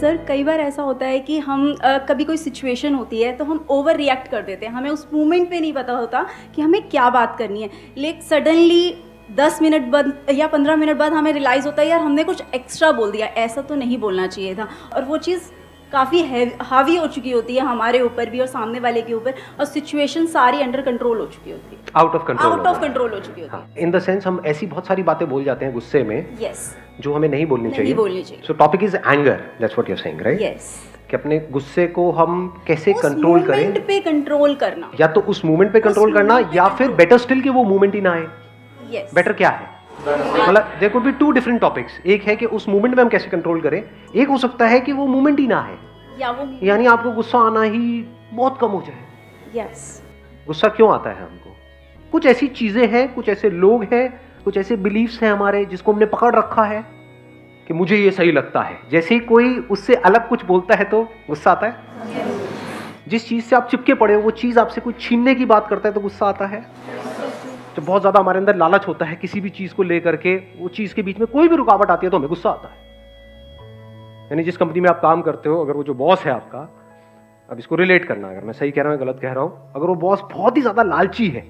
Sir कई बार ऐसा होता है कि हम कभी कोई सिचुएशन होती है तो हम ओवर रिएक्ट कर देते हैं, हमें उस मोमेंट पे नहीं पता होता कि हमें क्या बात करनी है, लेकिन सडनली 10 मिनट बाद या 15 मिनट बाद हमें रियलाइज़ होता है यार हमने कुछ एक्स्ट्रा बोल दिया, ऐसा तो नहीं बोलना चाहिए था। और वो चीज़ काफ़ी हावी हो चुकी होती है हमारे ऊपर भी और सामने वाले के ऊपर, और सिचुएशन सारी अंडर कंट्रोल हो चुकी होती है, आउट ऑफ कंट्रोल हो चुकी होती है। इन द सेंस हम ऐसी बहुत सारी बातें बोल जाते हैं गुस्से में यस, जो हमें नहीं बोलनी चाहिए। So topic is anger, that's what you are saying, right? Yes, कि अपने गुस्से को हम कैसे कंट्रोल करें, मोमेंट पे कंट्रोल करना, या तो उस मोमेंट पे कंट्रोल करना, या फिर बेटर स्टिल कि वो मोमेंट ही ना आए। यस, बेटर क्या है, मतलब there could be two different topics. एक है कि उस मोमेंट में हम कैसे कंट्रोल करें, एक हो सकता है कि वो मोमेंट ही ना है, यानी आपको गुस्सा आना ही बहुत कम हो जाए। यस, गुस्सा क्यों आता है हमको? कुछ ऐसी चीजें हैं, कुछ ऐसे लोग हैं, कुछ ऐसे बिलीफ्स हैं हमारे जिसको हमने पकड़ रखा है कि मुझे ये सही लगता है। जैसे ही कोई उससे अलग कुछ बोलता है तो गुस्सा आता है। जिस चीज से आप चिपके पड़े हो वो चीज आपसे कुछ छीनने की बात करता है तो गुस्सा आता है। तो बहुत ज्यादा हमारे अंदर लालच होता है किसी भी चीज को लेकर के, वो चीज के बीच में कोई भी रुकावट आती है तो हमें गुस्सा आता है। यानी जिस कंपनी में आप काम करते हो, अगर वो जो बॉस है आपका, अब इसको रिलेट करना, अगर मैं सही कह रहा हूं गलत कह रहा हूं, अगर वो बॉस बहुत ही ज्यादा लालची है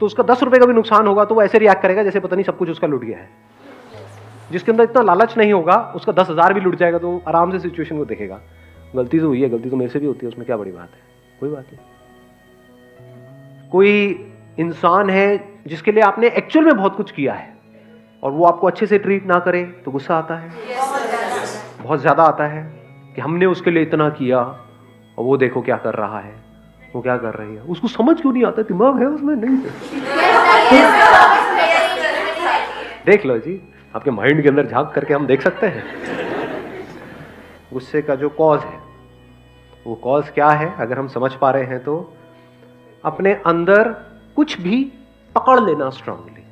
तो उसका 10 रुपए का भी नुकसान होगा तो वो ऐसे रिएक्ट करेगा जैसे पता नहीं सब कुछ उसका लुट गया है। जिसके अंदर इतना लालच नहीं होगा, उसका 10,000 भी लुट जाएगा तो आराम से सिचुएशन को देखेगा, गलती तो हुई है, गलती तो मेरे से भी होती है, उसमें क्या बड़ी बात है, कोई बात नहीं। कोई इंसान है जिसके लिए आपने एक्चुअल में बहुत कुछ किया है और वो आपको अच्छे से ट्रीट ना करे तो गुस्सा आता है, बहुत ज्यादा आता है कि हमने उसके लिए इतना किया और वो देखो क्या कर रहा है, वो क्या कर रही है, उसको समझ क्यों नहीं आता, दिमाग है उसमें नहीं है। देख लो जी, आपके माइंड के अंदर झांक करके हम देख सकते हैं गुस्से का जो कॉज है। वो कॉज क्या है अगर हम समझ पा रहे हैं तो अपने अंदर कुछ भी पकड़ लेना स्ट्रांगली।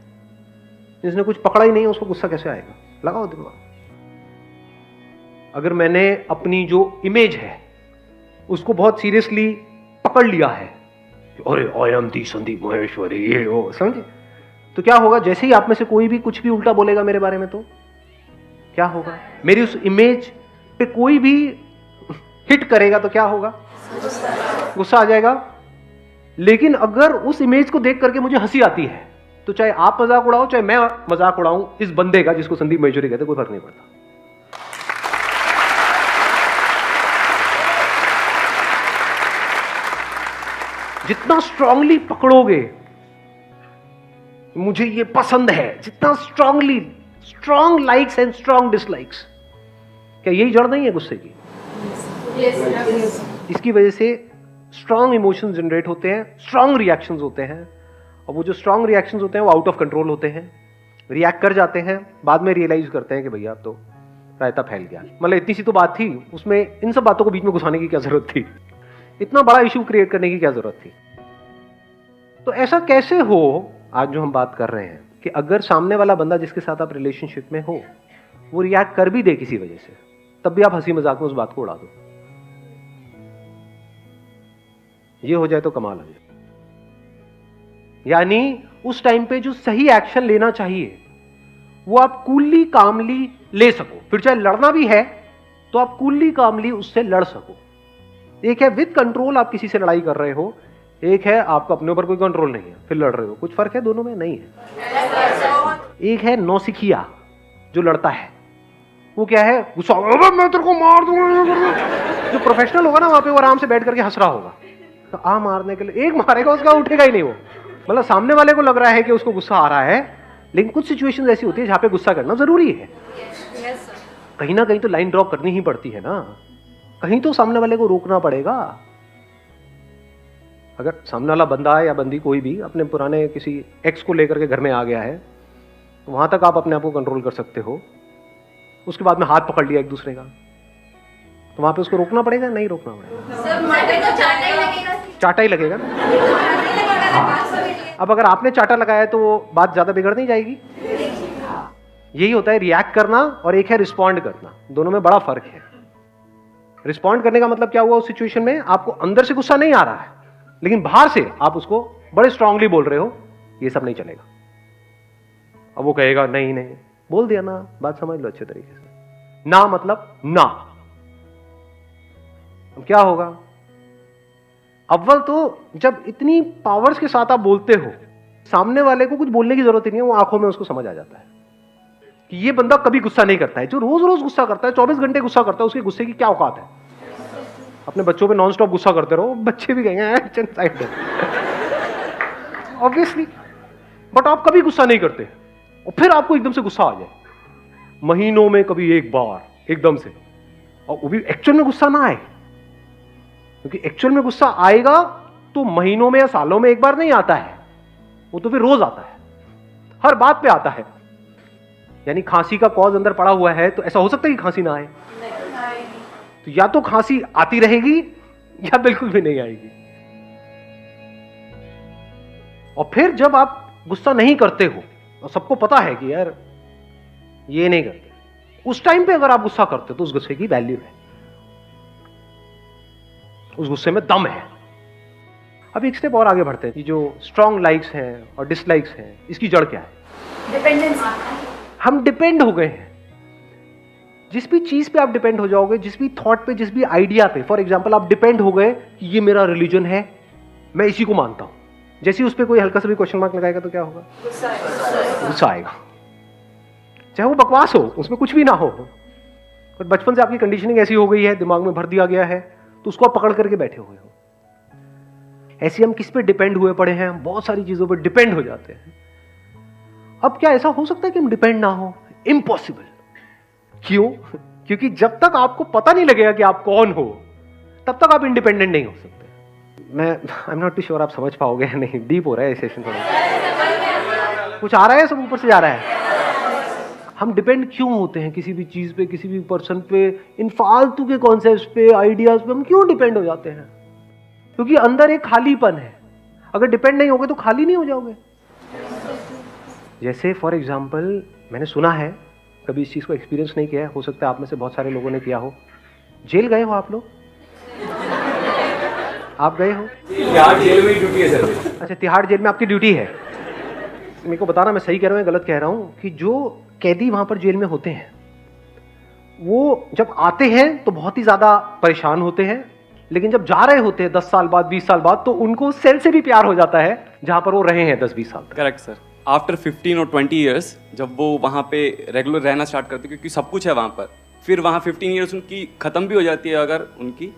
जिसने कुछ पकड़ा ही नहीं उसको गुस्सा कैसे आएगा, लगाओ दिमाग। अगर मैंने अपनी जो इमेज है उसको बहुत सीरियसली पकड़ लिया है, अरे I am the Sandeep Maheshwari, ये वो, समझे, तो क्या होगा, जैसे ही आप में से कोई भी कुछ भी उल्टा बोलेगा मेरे बारे में तो क्या होगा, मेरी उस इमेज पे कोई भी हिट करेगा तो क्या होगा, गुस्सा आ जाएगा। लेकिन अगर उस इमेज को देख करके मुझे हंसी आती है तो चाहे आप मजाक उड़ाओ चाहे मैं मजाक उड़ाऊं इस बंदे का जिसको संदीप महेश्वरी कहते, कोई फर्क नहीं पड़ता। जितना स्ट्रांगली पकड़ोगे मुझे ये पसंद है, जितना strongly, strong likes and strong dislikes, क्या यही जड़ नहीं है गुस्से की? इसकी वजह से स्ट्रांग इमोशंस जनरेट होते हैं, स्ट्रांग रिएक्शंस होते हैं, और वो जो स्ट्रांग रिएक्शंस होते हैं वो आउट ऑफ कंट्रोल होते हैं, रिएक्ट कर जाते हैं, बाद में रियलाइज करते हैं कि भैया अब तो रायता फैल गया। मतलब इतनी सी तो बात थी, उसमें इन सब बातों को बीच में घुसाने की क्या जरूरत थी, इतना बड़ा इश्यू क्रिएट करने की क्या जरूरत थी। तो ऐसा कैसे हो, आज जो हम बात कर रहे हैं कि अगर सामने वाला बंदा जिसके साथ आप रिलेशनशिप में हो वो रिएक्ट कर भी दे किसी वजह से, तब भी आप हंसी मजाक में उस बात को उड़ा दो, ये हो जाए तो कमाल हो जाए। यानी उस टाइम पे जो सही एक्शन लेना चाहिए वो आप कूलली कामली ले सको, फिर चाहे लड़ना भी है तो आप कूलली कामली उससे लड़ सको। एक है विद कंट्रोल आप किसी से लड़ाई कर रहे हो, एक है आपको अपने ऊपर कोई कंट्रोल नहीं है फिर लड़ रहे हो, कुछ फर्क है दोनों में? नहीं है। एक है नौसिखिया जो लड़ता है, वो क्या है, गुस्सा, मैं तेरे को मार दूंगा। जो प्रोफेशनल होगा ना वहां पे वो आराम से बैठ करके हंस रहा होगा, तो आ मारने के लिए एक मारेगा उसका उठेगा ही नहीं वो। मतलब सामने वाले को लग रहा है कि उसको गुस्सा आ रहा है, लेकिन कुछ सिचुएशंस ऐसी होती है जहां पे गुस्सा करना जरूरी है। कहीं ना कहीं तो लाइन ड्रॉ करनी ही पड़ती है ना, कहीं तो सामने वाले को रोकना पड़ेगा। अगर सामने वाला बंदा है या बंदी कोई भी अपने पुराने किसी एक्स को लेकर के घर में आ गया है तो वहां तक आप अपने आप को कंट्रोल कर सकते हो, उसके बाद में हाथ पकड़ लिया एक दूसरे का तो वहां पे उसको रोकना पड़ेगा, नहीं रोकना पड़ेगा? चाटा ही लगेगा। अब अगर आपने चाटा लगाया तो वो बात ज्यादा बिगड़ नहीं जाएगी। यही होता है रिएक्ट करना और एक है रिस्पॉन्ड करना, दोनों में बड़ा फर्क है। रिस्पॉन्ड करने का मतलब क्या हुआ, उस सिचुएशन में आपको अंदर से गुस्सा नहीं आ रहा है लेकिन बाहर से आप उसको बड़े स्ट्रांगली बोल रहे हो, ये सब नहीं चलेगा। अब वो कहेगा नहीं नहीं, बोल दिया ना, बात समझ लो अच्छे तरीके से, ना मतलब ना। अब क्या होगा? अव्वल तो जब इतनी पावर्स के साथ आप बोलते हो, सामने वाले को कुछ बोलने की जरूरत ही नहीं है, वो आंखों में उसको समझ आ जाता है कि ये बंदा कभी गुस्सा नहीं करता है। जो रोज रोज गुस्सा करता है, 24 घंटे गुस्सा करता है, उसके गुस्से की क्या औकात है? अपने बच्चों पे नॉन स्टॉप गुस्सा करते रहो, बच्चे भी कहेंगे ऑब्वियसली। बट आप कभी गुस्सा नहीं करते, और फिर आपको एकदम से गुस्सा आ जाए, महीनों में कभी एक बार एकदम से, और वो भी एक्चुअल में गुस्सा ना आए, क्योंकि एक्चुअल में गुस्सा आएगा तो महीनों में या सालों में एक बार नहीं आता है, वो तो फिर रोज आता है, हर बात पे आता है। यानी खांसी का कॉज अंदर पड़ा हुआ है, तो ऐसा हो सकता है कि खांसी ना आए? तो या तो खांसी आती रहेगी या बिल्कुल भी नहीं आएगी। और फिर जब आप गुस्सा नहीं करते हो और सबको पता है कि यार ये नहीं करते, उस टाइम पे अगर आप गुस्सा करते हो तो उस गुस्से की वैल्यू है, उस गुस्से में दम है। अब एक स्टेप और आगे बढ़ते हैं। ये जो स्ट्रॉन्ग लाइक्स हैं और डिसलाइक्स हैं, इसकी जड़ क्या है? डिपेंडेंसी। हम डिपेंड हो गए हैं। जिस भी चीज पे आप डिपेंड हो जाओगे, जिस भी थॉट पे, जिस भी आइडिया पे, फॉर एग्जांपल आप डिपेंड हो गए कि ये मेरा रिलीजन है, मैं इसी को मानता हूं, जैसे उस पर कोई हल्का सा भी क्वेश्चन मार्क लगाएगा तो क्या होगा? गुस्सा आएगा। चाहे वो बकवास हो, उसमें कुछ भी ना हो, पर बचपन से आपकी कंडीशनिंग ऐसी हो गई है, दिमाग में भर दिया गया है, तो उसको आप पकड़ करके बैठे हुए हो। ऐसे हम किस पे डिपेंड हुए पड़े हैं? बहुत सारी चीजों पे डिपेंड हो जाते हैं। अब क्या ऐसा हो सकता है कि हम डिपेंड ना हो? इम्पॉसिबल। क्यों? क्योंकि जब तक आपको पता नहीं लगेगा कि आप कौन हो, तब तक आप इंडिपेंडेंट नहीं हो सकते। मैं I am not too sure आप समझ पाओगे या नहीं, डीप हो रहा है सेशन थोड़ा। कुछ आ रहा है, सब ऊपर से जा रहा है। हम डिपेंड क्यों होते हैं किसी भी चीज पे, किसी भी पर्सन पे, इन फालतू के कॉन्सेप्ट्स पे, आइडियाज पे हम क्यों डिपेंड हो जाते हैं? क्योंकि अंदर एक खालीपन है। अगर डिपेंड नहीं होगे तो खाली नहीं हो जाओगे। जैसे फॉर एग्जाम्पल, मैंने सुना है, कभी इस चीज को एक्सपीरियंस नहीं किया है, हो सकता है आप में से बहुत सारे लोगों ने किया हो। जेल गए हो आप लोग? आप गए हो? तिहाड़ जेल में ड्यूटी है सर। अच्छा, तिहाड़ जेल में आपकी ड्यूटी है। मेरे को बताना मैं सही कह रहा हूँ या गलत कह रहा हूँ, कि जो कैदी वहां पर जेल में होते हैं, वो जब आते हैं तो बहुत ही ज्यादा परेशान होते हैं, लेकिन जब जा रहे होते हैं 10 साल बाद, 20 साल बाद, तो उनको सेल से भी प्यार हो जाता है जहां पर वो रहे हैं 10-20 साल तक। Correct sir. आफ्टर 15 और 20 ईयर्स जब वो वहाँ पे रेगुलर रहना स्टार्ट करते, क्योंकि सब कुछ है वहाँ पर, फिर वहाँ 15 ईयर्स उनकी ख़त्म भी हो जाती है अगर उनकी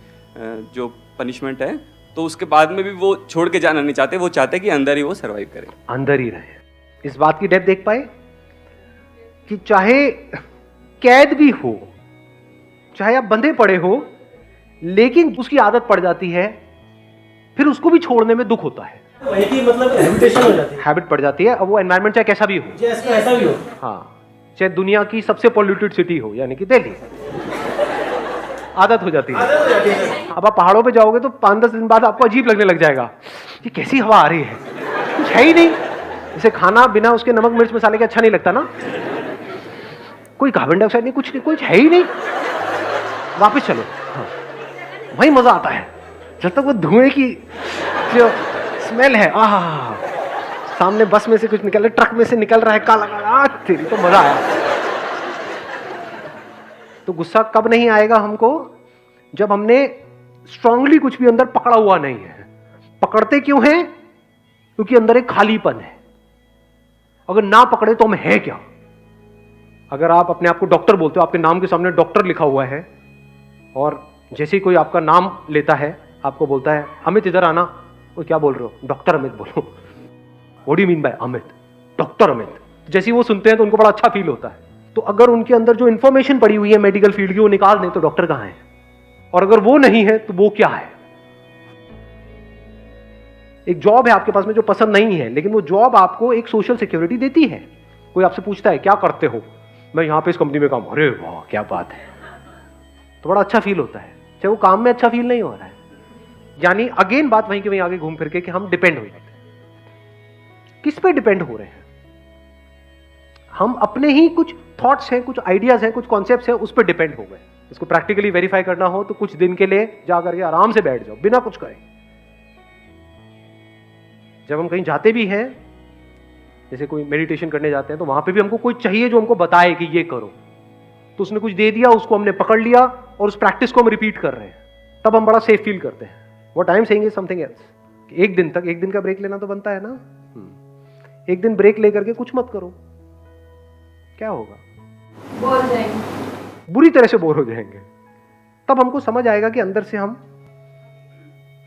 जो पनिशमेंट है, तो उसके बाद में भी वो छोड़ के जाना नहीं चाहते, वो चाहते कि अंदर ही वो सर्वाइव करें, अंदर ही रहे। इस बात की डेप्थ देख पाए कि चाहे कैद भी हो, चाहे आप बंधे पड़े हो, लेकिन उसकी आदत पड़ जाती है, फिर उसको भी छोड़ने में दुख होता है। वही की मतलब हैबिटेशन हो जाती है, हैबिट पड़ जाती है। अब वो एनवायरनमेंट चाहे कैसा भी हो, जैसे ऐसा भी हो, हाँ, चाहे दुनिया की सबसे पॉल्यूटेड सिटी हो, यानी कि दिल्ली, आदत हो जाती है। अब आप पहाड़ों पे जाओगे तो 5-10 दिन बाद आपको अजीब लगने लग जाएगा, ये कैसी हवा आ रही है, कुछ है ही नहीं। जैसे खाना बिना उसके नमक मिर्च मसाले के अच्छा नहीं लगता ना, कोई कार्बन डाइऑक्साइड नहीं, कुछ नहीं, कुछ है ही नहीं। वापस चलो, हाँ, वही मजा आता है जब तक वो धुएं की जो स्मेल है, आह, सामने बस में से कुछ निकल रहा है, ट्रक में से निकल रहा है, काला काला, तेरी तो मजा आया। तो गुस्सा कब नहीं आएगा हमको? जब हमने स्ट्रांगली कुछ भी अंदर पकड़ा हुआ नहीं है। पकड़ते क्यों हैं? क्योंकि अंदर एक खालीपन है। अगर ना पकड़े तो हम है क्या? अगर आप अपने आप को डॉक्टर बोलते हो, आपके नाम के सामने डॉक्टर लिखा हुआ है, और जैसे ही कोई आपका नाम लेता है, आपको बोलता है अमित इधर आना, वो क्या बोल रहे हो? डॉक्टर अमित बोलो। What do you mean by Amit? Doctor Amit. जैसे ही वो सुनते हैं तो उनको बड़ा अच्छा फील होता है। तो अगर उनके अंदर जो इंफॉर्मेशन पड़ी हुई है मेडिकल फील्ड की, वो निकाल दें तो डॉक्टर कहां है? और अगर वो नहीं है तो वो क्या है? एक जॉब है आपके पास में जो पसंद नहीं है, लेकिन वो जॉब आपको एक सोशल सिक्योरिटी देती है। कोई आपसे पूछता है क्या करते हो? मैं यहां पे इस कंपनी में काम। अरे वाह क्या बात है, तो बड़ा अच्छा फील होता है, चाहे वो काम में अच्छा फील नहीं हो रहा है। यानी अगेन बात वहीं के वहीं आगे घूम फिर के कि हम डिपेंड हो जाते हैं। किस पे डिपेंड हो रहे हैं? हम अपने ही कुछ थॉट्स हैं, कुछ आइडियाज हैं, कुछ कॉन्सेप्ट्स हैं, उस पर डिपेंड हो गए। इसको प्रैक्टिकली वेरीफाई करना हो तो कुछ दिन के लिए जा करके आराम से बैठ जाओ, बिना कुछ करे। जब हम कहीं जाते भी हैं, जैसे कोई मेडिटेशन करने जाते हैं, तो वहां पे भी हमको कोई चाहिए जो हमको बताए कि ये करो। तो उसने कुछ दे दिया, उसको हमने पकड़ लिया और उस प्रैक्टिस को हम रिपीट कर रहे हैं, तब हम बड़ा सेफ फील करते हैं। What I am saying is something else. एक दिन तक, एक दिन का ब्रेक लेना तो बनता है ना। एक दिन ब्रेक लेकर के कुछ मत करो, क्या होगा? बोर हो जाएंगे, बुरी तरह से बोर हो जाएंगे। तब हमको समझ आएगा कि अंदर से हम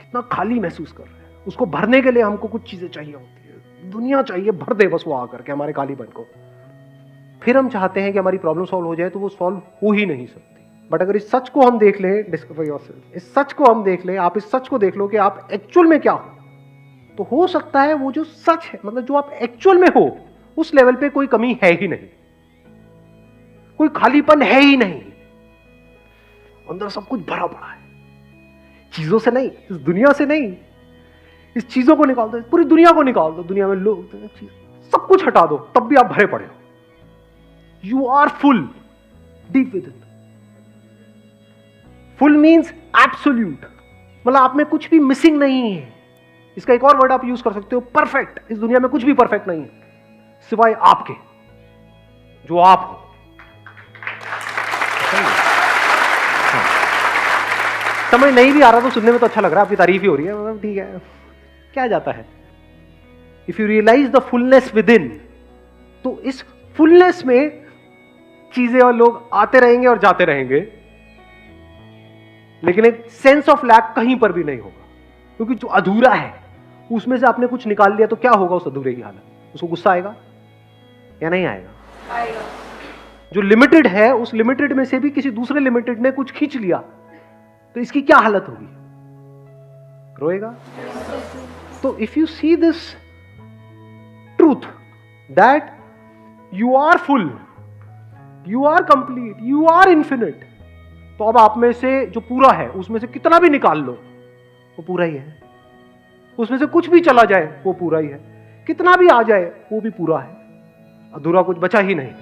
कितना खाली महसूस कर रहे हैं। उसको भरने के लिए हमको कुछ चीजें चाहिए होती है, दुनिया चाहिए, भर दे बस वो आकर के हमारे खालीपन को। फिर हम चाहते हैं कि हमारी प्रॉब्लम सॉल्व हो जाए, तो वो सॉल्व हो ही नहीं सकती। बट अगर इस सच को हम देख लें, डिस्कवर योरसेल्फ, इस सच को हम देख लें, आप इस सच को देख लो कि आप एक्चुअल में क्या हो, तो हो सकता है वो जो सच है, मतलब जो आप एक्चुअल में हो, उस लेवल पे कोई कमी है ही नहीं, कोई खालीपन है ही नहीं। अंदर सब कुछ भरा पड़ा है, चीजों से नहीं, इस दुनिया से नहीं। इस चीजों को निकाल दो, पूरी दुनिया को निकाल दो, दुनिया में लोग, सब कुछ हटा दो, तब भी आप भरे पड़े हो। You are full deep with in. Full means absolute, मतलब आप में कुछ भी मिसिंग नहीं है। इसका एक और वर्ड आप यूज कर सकते हो, परफेक्ट। इस दुनिया में कुछ भी परफेक्ट नहीं है सिवाय आपके, जो आप हो। समझ नहीं भी आ रहा तो सुनने में तो अच्छा लग रहा है, आपकी तारीफ ही हो रही है, मतलब ठीक है, क्या जाता है। If you realise the fullness within, तो इस फुलनेस में चीजें और लोग आते रहेंगे और जाते रहेंगे, लेकिन एक सेंस ऑफ लैक कहीं पर भी नहीं होगा, क्योंकि जो अधूरा है उसमें से आपने कुछ निकाल लिया, तो क्या होगा उस अधूरे की हालत? उसको गुस्सा आएगा या नहीं आएगा? आएगा। जो लिमिटेड है, उस लिमिटेड में से भी किसी दूसरे लिमिटेड ने कुछ खींच लिया, तो इसकी क्या हालत होगी? रोएगा। तो if you see this truth that you are full, you are complete, you are infinite, तो अब आप में से जो पूरा है उसमें से कितना भी निकाल लो वो पूरा ही है। उसमें से कुछ भी चला जाए वो पूरा ही है, कितना भी आ जाए वो भी पूरा है, अधूरा कुछ बचा ही नहीं।